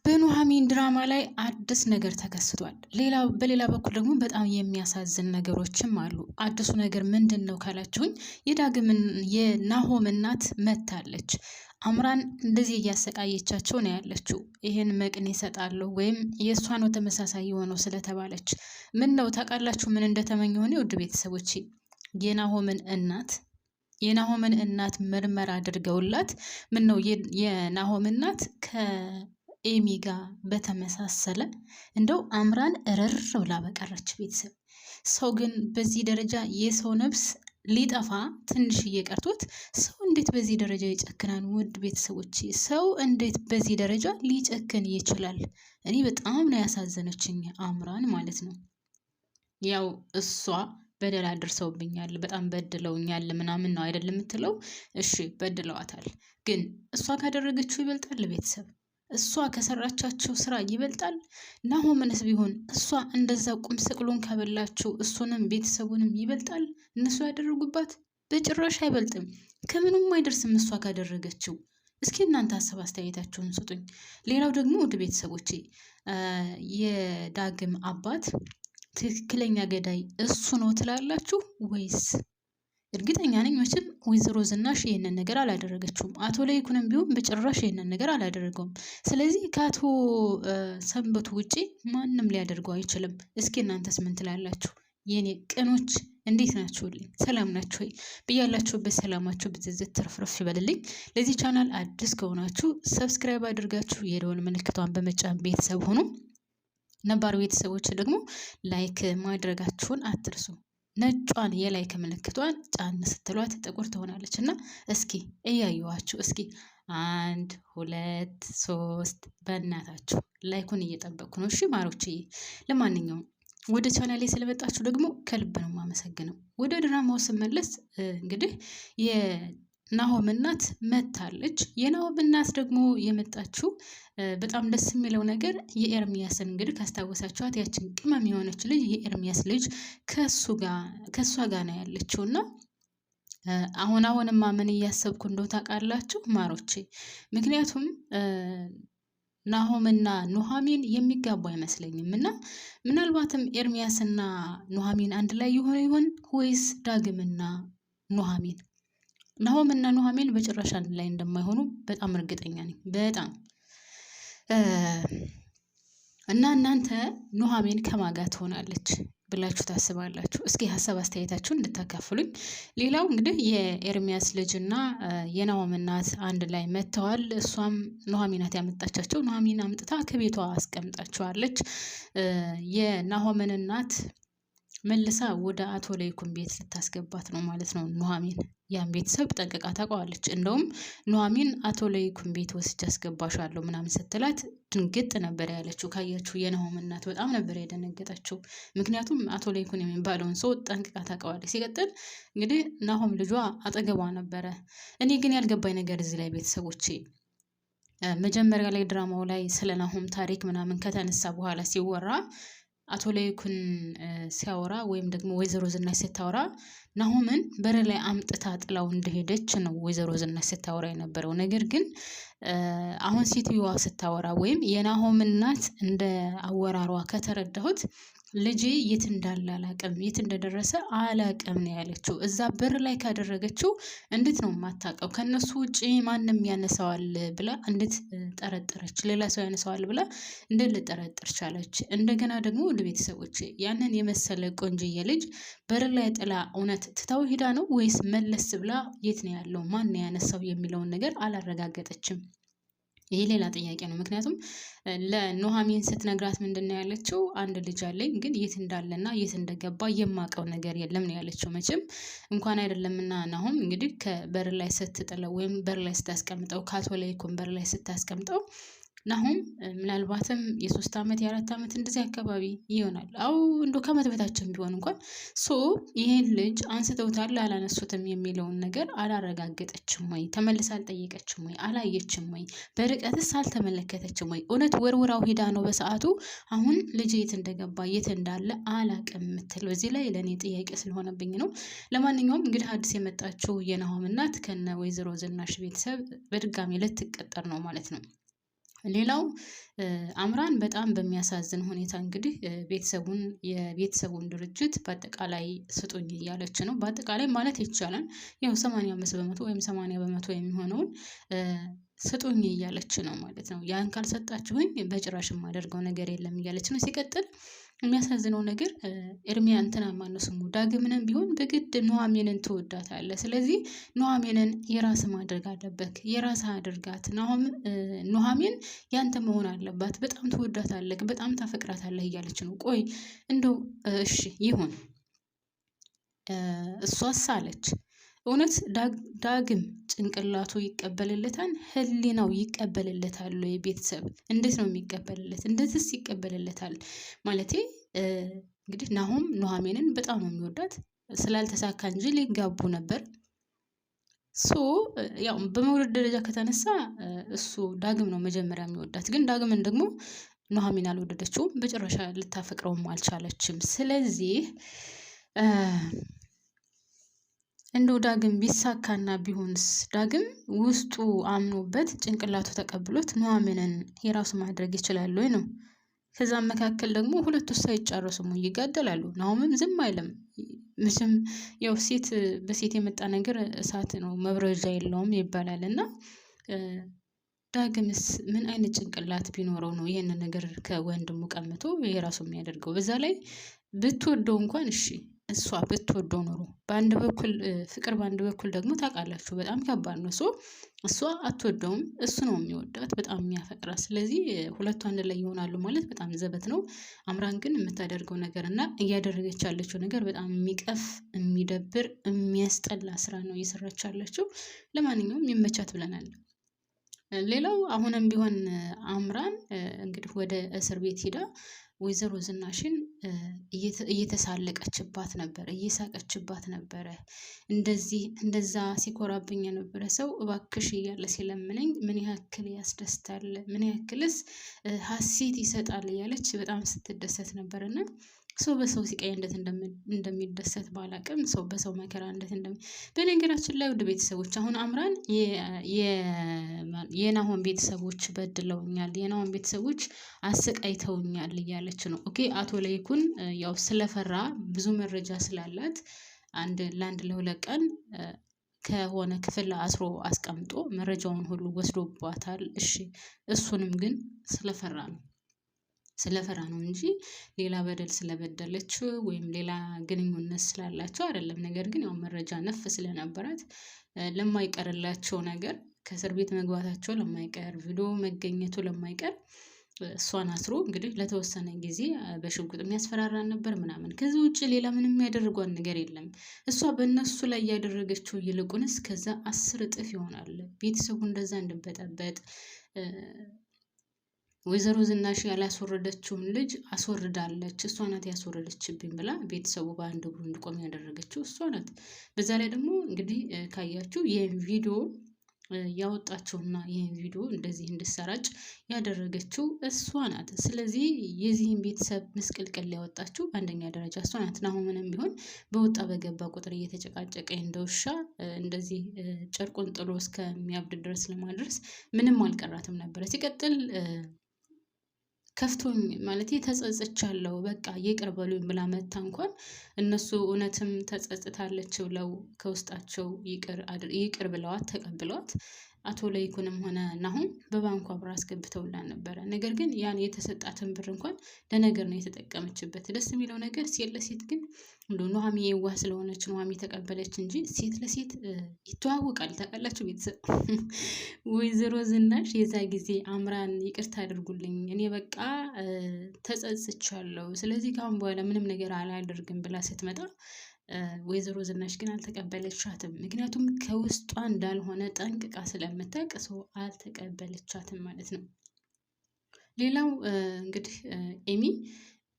በኑሐሚን ድራማ ላይ አዲስ ነገር ተከስቷል። በሌላ በኩል ደግሞ በጣም የሚያሳዝን ነገሮችም አሉ። አዲሱ ነገር ምንድን ነው ካላችሁኝ የናሆም እናት መታለች። አምራን እንደዚህ እያሰቃየቻቸው ነው ያለችው። ይሄን መቅን ይሰጣለሁ ወይም የእሷ ነው ተመሳሳይ የሆነው ስለተባለች ምን ነው ታውቃላችሁ ምን እንደተመኘ ሆነ ውድ ቤተሰቦቼ የናሆምን እናት ምርመራ አድርገውላት ምን ነው የናሆም እናት ኤሚ ጋር በተመሳሰለ እንደው አምራን እረር ብላ በቀረች። ቤተሰብ ሰው ግን በዚህ ደረጃ የሰው ነፍስ ሊጠፋ ትንሽ እየቀርቶት ሰው እንዴት በዚህ ደረጃ ይጨክናል? ውድ ቤተሰቦች ሰው እንዴት በዚህ ደረጃ ሊጨክን ይችላል? እኔ በጣም ነው ያሳዘነችኝ አምራን ማለት ነው። ያው እሷ በደል አድርሰውብኛል፣ በጣም በድለውኛል ምናምን ነው አይደል የምትለው። እሺ በድለዋታል፣ ግን እሷ ካደረገችው ይበልጣል ቤተሰብ እሷ ከሰራቻቸው ስራ ይበልጣል። ናሆምንስ ቢሆን እሷ እንደዛ ቁም ስቅሉን ከበላቸው እሱንም ቤተሰቡንም ይበልጣል። እነሱ ያደረጉባት በጭራሽ አይበልጥም፣ ከምንም አይደርስም እሷ ካደረገችው። እስኪ እናንተ ሀሳብ አስተያየታችሁን ስጡኝ። ሌላው ደግሞ ውድ ቤተሰቦቼ የዳግም አባት ትክክለኛ ገዳይ እሱ ነው ትላላችሁ ወይስ? እርግጠኛ ነኝ መቼም ወይዘሮ ዝናሽ ይሄንን ነገር አላደረገችውም። አቶ ለይኩንም ቢሆን በጭራሽ ይሄንን ነገር አላደረገውም። ስለዚህ ከአቶ ሰንበቱ ውጪ ማንም ሊያደርገው አይችልም። እስኪ እናንተስ ምን ትላላችሁ? የኔ ቅኖች እንዴት ናችሁልኝ? ሰላም ናችሁ ወይ? ብያላችሁበት ሰላማችሁ ብዝዝት ትርፍርፍ ይበልልኝ። ለዚህ ቻናል አዲስ ከሆናችሁ ሰብስክራይብ አድርጋችሁ የደወል ምልክቷን በመጫን ቤተሰብ ሁኑ። ነባር ቤተሰቦች ደግሞ ላይክ ማድረጋችሁን አትርሱ። ነጯን የላይክ ምልክቷን ጫን ስትሏት ጥቁር ትሆናለች እና እስኪ እያየዋችሁ እስኪ 1 2 3 በእናታችሁ ላይኩን እየጠበቅኩ ነው። እሺ ማሮችዬ፣ ለማንኛውም ወደ ቻናሌ ስለመጣችሁ ደግሞ ከልብ ነው የማመሰግነው። ወደ ድራማው ስመለስ እንግዲህ የናሆም እናት መታለች። የናሆም እናት ደግሞ የመጣችው በጣም ደስ የሚለው ነገር የኤርሚያስን እንግዲህ ካስታወሳችኋት ያችን ቅመም የሆነች ልጅ የኤርሚያስ ልጅ ከእሷ ጋር ነው ያለችው እና አሁንማ ምን እያሰብኩ እንደው ታውቃላችሁ ማሮቼ? ምክንያቱም ናሆምና ኑሐሚን የሚጋቡ አይመስለኝም እና ምናልባትም ኤርሚያስና ኑሐሚን አንድ ላይ ይሆን ወይስ ዳግምና ኑሐሚን? ናሆምና ኑሐሚን በጭራሽ አንድ ላይ እንደማይሆኑ በጣም እርግጠኛ ነኝ። በጣም እና እናንተ ኑሐሚን ከማጋ ትሆናለች ብላችሁ ታስባላችሁ? እስኪ ሀሳብ አስተያየታችሁን እንድታካፍሉኝ። ሌላው እንግዲህ የኤርሚያስ ልጅና የናሆም እናት አንድ ላይ መጥተዋል። እሷም ኑሐሚን ናት ያመጣቻቸው። ኑሐሚን አምጥታ ከቤቷ አስቀምጣቸዋለች። የናሆምን እናት መልሳ ወደ አቶ ለይኩን ቤት ልታስገባት ነው ማለት ነው ኑሐሚን። ያን ቤተሰብ ጠንቅቃ ታውቀዋለች። እንደውም ኑሐሚን አቶ ለይኩን ቤት ወስጄ አስገባሻለሁ ምናምን ስትላት ድንግጥ ነበር ያለችው። ካያችሁ የናሆም እናት በጣም ነበር የደነገጠችው። ምክንያቱም አቶ ለይኩን የሚባለውን ሰው ጠንቅቃ ታውቀዋለች። ሲቀጥል እንግዲህ ናሆም ልጇ አጠገቧ ነበረ። እኔ ግን ያልገባኝ ነገር እዚህ ላይ ቤተሰቦቼ መጀመሪያ ላይ ድራማው ላይ ስለ ናሆም ታሪክ ምናምን ከተነሳ በኋላ ሲወራ አቶ ለይኩን ሲያወራ ወይም ደግሞ ወይዘሮ ዝናሽ ስታወራ ናሆምን በር ላይ አምጥታ ጥላው እንደሄደች ነው ወይዘሮ ዝናሽ ስታወራ የነበረው። ነገር ግን አሁን ሴትዮዋ ስታወራ ወይም የናሆም እናት እንደ አወራሯ ከተረዳሁት ልጄ የት እንዳለ አላቅም፣ የት እንደደረሰ አላቅም ነው ያለችው። እዛ በር ላይ ካደረገችው እንዴት ነው የማታውቀው? ከነሱ ውጪ ማንም ያነሳዋል ብላ እንዴት ጠረጠረች? ሌላ ሰው ያነሳዋል ብላ እንዴት ልጠረጥር ቻለች? እንደገና ደግሞ ወደ ቤተሰቦች ያንን የመሰለ ቆንጅዬ ልጅ በር ላይ ጥላ እውነት ትታው ሄዳ ነው ወይስ መለስ ብላ የት ነው ያለው ማን ነው ያነሳው የሚለውን ነገር አላረጋገጠችም። ይሄ ሌላ ጥያቄ ነው። ምክንያቱም ለኑሐሚን ስትነግራት ምንድነው ያለችው? አንድ ልጅ አለኝ ግን የት እንዳለና የት እንደገባ የማውቀው ነገር የለም ነው ያለችው። መቼም እንኳን አይደለምና ናሆም እንግዲህ ከበር ላይ ስትጥለው ወይም በር ላይ ስታስቀምጠው ከአቶ ለይኩን በር ላይ ስታስቀምጠው ናሆም ምናልባትም የ3 ዓመት የ4 ዓመት እንደዚህ አካባቢ ይሆናል። እንዶ ከዓመት በታችን ቢሆን እንኳን ይሄን ልጅ አንስተውታል አላነሱትም የሚለውን ነገር አላረጋገጠችም ወይ? ተመልሳ አልጠየቀችም ወይ? አላየችም ወይ? በርቀትስ አልተመለከተችም ወይ? እውነት ወርውራው ሄዳ ነው በሰዓቱ አሁን ልጅ የት እንደገባ የት እንዳለ አላቅም የምትል? በዚህ ላይ ለእኔ ጥያቄ ስለሆነብኝ ነው። ለማንኛውም እንግዲህ አዲስ የመጣችው የናሆም እናት ከነ ወይዘሮ ዝናሽ ቤተሰብ በድጋሚ ልትቀጠር ነው ማለት ነው። ሌላው አምራን በጣም በሚያሳዝን ሁኔታ እንግዲህ የቤተሰቡን ድርጅት በአጠቃላይ ስጡኝ እያለች ነው። በአጠቃላይ ማለት ይቻላል ያው 85% ወይም 80% የሚሆነውን ስጡኝ እያለች ነው ማለት ነው። ያን ካልሰጣችሁኝ በጭራሽ የማደርገው ነገር የለም እያለች ነው። ሲቀጥል የሚያሳዝነው ነገር ኤርሚያ እንትና ማነው ስሙ ዳግምንም ቢሆን በግድ ኑሐሚንን ትወዳታለህ። ስለዚህ ኑሐሚንን የራስ ማድረግ አለበት። የራስ አድርጋት። ኑሐሚን ያንተ መሆን አለባት። በጣም ትወዳታለህ፣ በጣም ታፈቅራታለህ እያለች ነው። ቆይ እንደው እሺ ይሁን እሷስ አለች እውነት ዳግም ጭንቅላቱ ይቀበልለታል? ህሊናው ይቀበልለታል ወይ? ቤተሰብ እንዴት ነው የሚቀበልለት? እንዴትስ ይቀበልለታል? ማለቴ እንግዲህ ናሆም ኑሐሚንን በጣም ነው የሚወዳት። ስላልተሳካ እንጂ ሊጋቡ ነበር። ያው በመውደድ ደረጃ ከተነሳ እሱ ዳግም ነው መጀመሪያ የሚወዳት። ግን ዳግምን ደግሞ ኑሐሚን አልወደደችውም፣ በጭራሽ ልታፈቅረውም አልቻለችም። ስለዚህ እንደው ዳግም ቢሳካና ቢሆንስ ዳግም ውስጡ አምኖበት ጭንቅላቱ ተቀብሎት ኑሐሚንን የራሱ ማድረግ ይችላል ወይ ነው። ከዛም መካከል ደግሞ ሁለቱ ሳይጫረሱም ይጋደላሉ። ናሆምም ዝም አይልም። ምንም ያው ሴት በሴት የመጣ ነገር እሳት ነው መብረጃ የለውም ይባላል። እና ዳግምስ ምን አይነት ጭንቅላት ቢኖረው ነው ይሄንን ነገር ከወንድሙ ቀምቶ የራሱ የሚያደርገው? በዛ ላይ ብትወደው እንኳን እሺ እሷ ብትወደው ኖሮ በአንድ በኩል ፍቅር፣ በአንድ በኩል ደግሞ ታውቃላችሁ በጣም ከባድ ነው። እሷ አትወደውም፣ እሱ ነው የሚወዳት፣ በጣም የሚያፈቅራት። ስለዚህ ሁለቱ አንድ ላይ ይሆናሉ ማለት በጣም ዘበት ነው። አምራን ግን የምታደርገው ነገር እና እያደረገች ያለችው ነገር በጣም የሚቀፍ፣ የሚደብር፣ የሚያስጠላ ስራ ነው እየሰራች ያለችው። ለማንኛውም ይመቻት ብለናል። ሌላው አሁንም ቢሆን አምራን እንግዲህ ወደ እስር ቤት ሄዳ ወይዘሮ ዝናሽን እየተሳለቀችባት ነበረ፣ እየሳቀችባት ነበረ። እንደዛ ሲኮራብኝ የነበረ ሰው እባክሽ እያለ ሲለምነኝ ምን ያክል ያስደስታል፣ ምን ያክልስ ሀሴት ይሰጣል እያለች በጣም ስትደሰት ነበርና ሰው በሰው ሲቃይ እንዴት እንደሚደሰት ባላቅም ሰው በሰው መከራ በነገራችን ላይ ውድ ቤተሰቦች አሁን አምራን የናሆም ቤተሰቦች በድለውኛል፣ የናሆም ቤተሰቦች አሰቃይተውኛል እያለች ነው። ኦኬ አቶ ለይኩን ያው ስለፈራ ብዙ መረጃ ስላላት ለአንድ ለሁለት ቀን ከሆነ ክፍል አስሮ አስቀምጦ መረጃውን ሁሉ ወስዶባታል። እሺ እሱንም ግን ስለፈራ ነው እንጂ ሌላ በደል ስለበደለችው ወይም ሌላ ግንኙነት ስላላቸው አይደለም። ነገር ግን ያው መረጃ ነፍ ስለነበራት ለማይቀርላቸው ነገር ከእስር ቤት መግባታቸው ለማይቀር ቪዲዮ መገኘቱ ለማይቀር እሷን አስሮ እንግዲህ ለተወሰነ ጊዜ በሽጉጥ የሚያስፈራራን ነበር ምናምን። ከዚህ ውጭ ሌላ ምንም ያደረጓን ነገር የለም። እሷ በእነሱ ላይ ያደረገችው ይልቁንስ ከዛ 10 እጥፍ ይሆናል። ቤተሰቡ እንደዛ እንድበጠበጥ ወይዘሮ ዝናሽ ያላስወረደችውን ልጅ አስወርዳለች። እሷ ናት ያስወረደችብኝ ብላ ቤተሰቡ በአንድ እግሩ እንዲቆም ያደረገችው እሷ ናት። በዛ ላይ ደግሞ እንግዲህ ካያችሁ ይህን ቪዲዮ ያወጣችውና ይህን ቪዲዮ እንደዚህ እንድሰራጭ ያደረገችው እሷ ናት። ስለዚህ የዚህን ቤተሰብ ምስቅልቅል ያወጣችው አንደኛ ደረጃ እሷ ናት። ናሆምንም ቢሆን በወጣ በገባ ቁጥር እየተጨቃጨቀ እንደ ውሻ እንደዚህ ጨርቁን ጥሎ እስከሚያብድ ድረስ ለማድረስ ምንም አልቀራትም ነበረ። ሲቀጥል ከፍቶኝ ማለት ተጸጽቻለሁ በቃ ይቅር በሉኝ ብላ መታ እንኳን እነሱ እውነትም ተጸጽታለች ብለው ከውስጣቸው ይቅር ብለዋት ተቀብለዋት አቶ ለይኩንም ሆነ ናሆም በባንኳ ብር አስገብተውላት ነበረ። ነገር ግን ያን የተሰጣትን ብር እንኳን ለነገር ነው የተጠቀመችበት። ደስ የሚለው ነገር ሴት ለሴት ግን ኑሐሚ የዋህ ስለሆነች ኑሐሚ ተቀበለች እንጂ ሴት ለሴት ይተዋወቃል። ታውቃላችሁ ቤተሰብ። ወይዘሮ ዝናሽ የዛ ጊዜ አምራን ይቅርታ አድርጉልኝ እኔ በቃ ተጸጽቻለሁ፣ ስለዚህ ካሁን በኋላ ምንም ነገር አላደርግም ብላ ስትመጣ ወይዘሮ ዝናሽ ግን አልተቀበለቻትም። ምክንያቱም ከውስጧ እንዳልሆነ ጠንቅቃ ስለምታውቅ ሰው አልተቀበለቻትም ማለት ነው። ሌላው እንግዲህ ኤሚ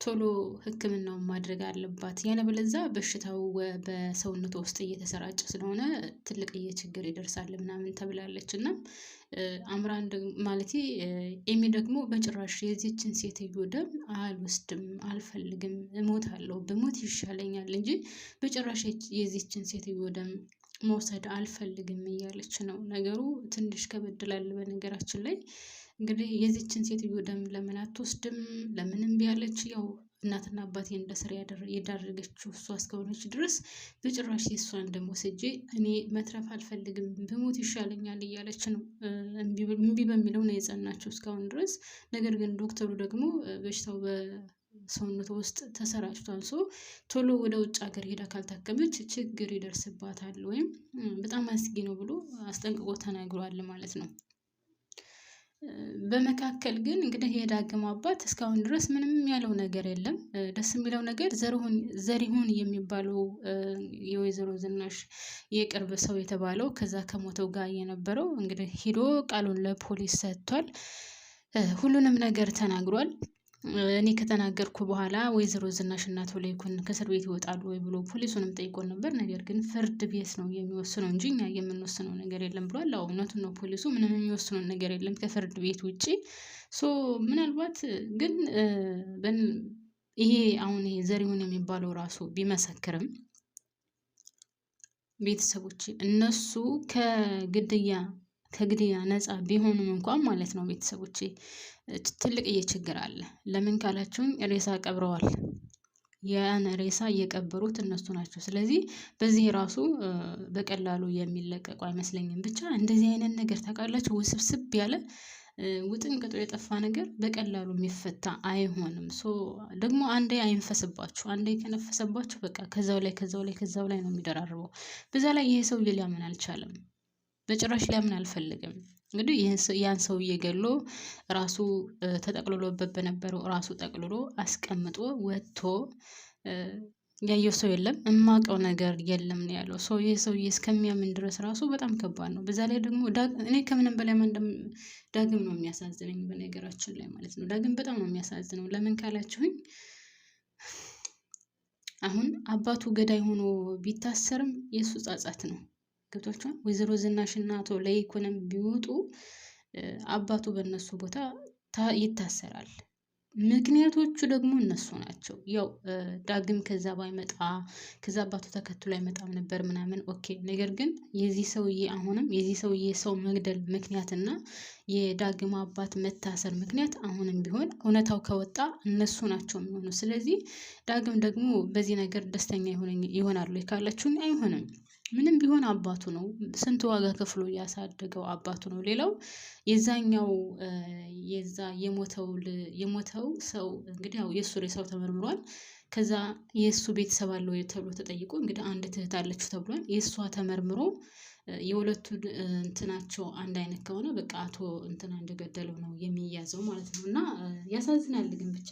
ቶሎ ሕክምናውን ማድረግ አለባት፣ ያለበለዚያ በሽታው በሰውነቷ ውስጥ እየተሰራጨ ስለሆነ ትልቅዬ ችግር ይደርሳል ምናምን ተብላለች። እና አምራን ማለቴ ኤሚ ደግሞ በጭራሽ የዚችን ሴትዮ ደም አልወስድም፣ አልፈልግም፣ እሞታለሁ፣ ብሞት ይሻለኛል እንጂ በጭራሽ የዚችን ሴትዮ ደም መውሰድ አልፈልግም እያለች ነው። ነገሩ ትንሽ ከበድላል በነገራችን ላይ እንግዲህ የዚችን ሴትዮ ደም ለምን አትወስድም? ለምን እምቢ አለች? ያው እናትና አባቴ እንደ ስራ የዳረገችው እሷ እስከሆነች ድረስ በጭራሽ የእሷን ደም ወስጄ እኔ መትረፍ አልፈልግም ብሞት ይሻለኛል እያለች ነው። እምቢ በሚለው ነው የጸናችው እስካሁን ድረስ። ነገር ግን ዶክተሩ ደግሞ በሽታው በሰውነቷ ውስጥ ተሰራጭቷል፣ ቶሎ ወደ ውጭ ሀገር ሄዳ ካልታከመች ችግር ይደርስባታል ወይም በጣም አስጊ ነው ብሎ አስጠንቅቆ ተናግሯል ማለት ነው። በመካከል ግን እንግዲህ የዳግም አባት እስካሁን ድረስ ምንም ያለው ነገር የለም። ደስ የሚለው ነገር ዘሪሁን የሚባለው የወይዘሮ ዝናሽ የቅርብ ሰው የተባለው ከዛ ከሞተው ጋር የነበረው እንግዲህ ሂዶ ቃሉን ለፖሊስ ሰጥቷል። ሁሉንም ነገር ተናግሯል። እኔ ከተናገርኩ በኋላ ወይዘሮ ዝናሽ እና አቶ ለይኩን ከእስር ቤት ይወጣሉ ወይ ብሎ ፖሊሱንም ጠይቆን ነበር። ነገር ግን ፍርድ ቤት ነው የሚወስነው እንጂ እኛ የምንወስነው ነገር የለም ብሏል። አዎ እውነቱን ነው። ፖሊሱ ምንም የሚወስነው ነገር የለም ከፍርድ ቤት ውጪ። ምናልባት ግን ይሄ አሁን ይሄ ዘሪሁን የሚባለው ራሱ ቢመሰክርም ቤተሰቦች እነሱ ከግድያ ነፃ ቢሆኑም እንኳን ማለት ነው ቤተሰቦቼ ትልቅዬ ችግር አለ። ለምን ካላችሁኝ ሬሳ ቀብረዋል። ያን ሬሳ እየቀበሩት እነሱ ናቸው። ስለዚህ በዚህ ራሱ በቀላሉ የሚለቀቁ አይመስለኝም። ብቻ እንደዚህ አይነት ነገር ታውቃላችሁ፣ ውስብስብ ያለ ውጥንቅጡ የጠፋ ነገር በቀላሉ የሚፈታ አይሆንም። ደግሞ አንዴ አይንፈስባችሁ፣ አንዴ ከነፈሰባችሁ በቃ ከዛው ላይ ነው የሚደራርበው። በዛ ላይ ይሄ ሰውዬ ሊያምን አልቻለም፣ በጭራሽ ሊያምን አልፈለገም። እንግዲህ ያን ሰውዬ ገሎ ራሱ ተጠቅልሎበት በነበረው ራሱ ጠቅልሎ አስቀምጦ ወጥቶ ያየው ሰው የለም፣ እማቀው ነገር የለም ነው ያለው። ይህ ሰውዬ እስከሚያምን ድረስ ራሱ በጣም ከባድ ነው። በዛ ላይ ደግሞ እኔ ከምንም በላይ ዳግም ነው የሚያሳዝነኝ በነገራችን ላይ ማለት ነው። ዳግም በጣም ነው የሚያሳዝነው። ለምን ካላችሁኝ አሁን አባቱ ገዳይ ሆኖ ቢታሰርም የእሱ ጸጸት ነው። ገብቷችኋል? ወይዘሮ ዝናሽና አቶ ለይኩንም ቢወጡ አባቱ በእነሱ ቦታ ይታሰራል። ምክንያቶቹ ደግሞ እነሱ ናቸው። ያው ዳግም ከዛ ባይመጣ ከዛ አባቱ ተከትሎ አይመጣም ነበር ምናምን ኦኬ። ነገር ግን የዚህ ሰውዬ ሰው መግደል ምክንያትና የዳግም አባት መታሰር ምክንያት አሁንም ቢሆን እውነታው ከወጣ እነሱ ናቸው የሚሆኑ። ስለዚህ ዳግም ደግሞ በዚህ ነገር ደስተኛ ይሆናሉ ካላችሁኝ አይሆንም። ምንም ቢሆን አባቱ ነው። ስንት ዋጋ ከፍሎ ያሳደገው አባቱ ነው። ሌላው የዛኛው የሞተው ሰው እንግዲህ ያው የእሱ ሬሳው ተመርምሯል። ከዛ የእሱ ቤተሰብ አለው ተብሎ ተጠይቆ እንግዲህ አንድ እህት አለችው ተብሏል። የእሷ ተመርምሮ የሁለቱ እንትናቸው አንድ አይነት ከሆነ በቃ አቶ እንትና እንደገደለው ነው የሚያዘው ማለት ነው። እና ያሳዝናል ግን ብቻ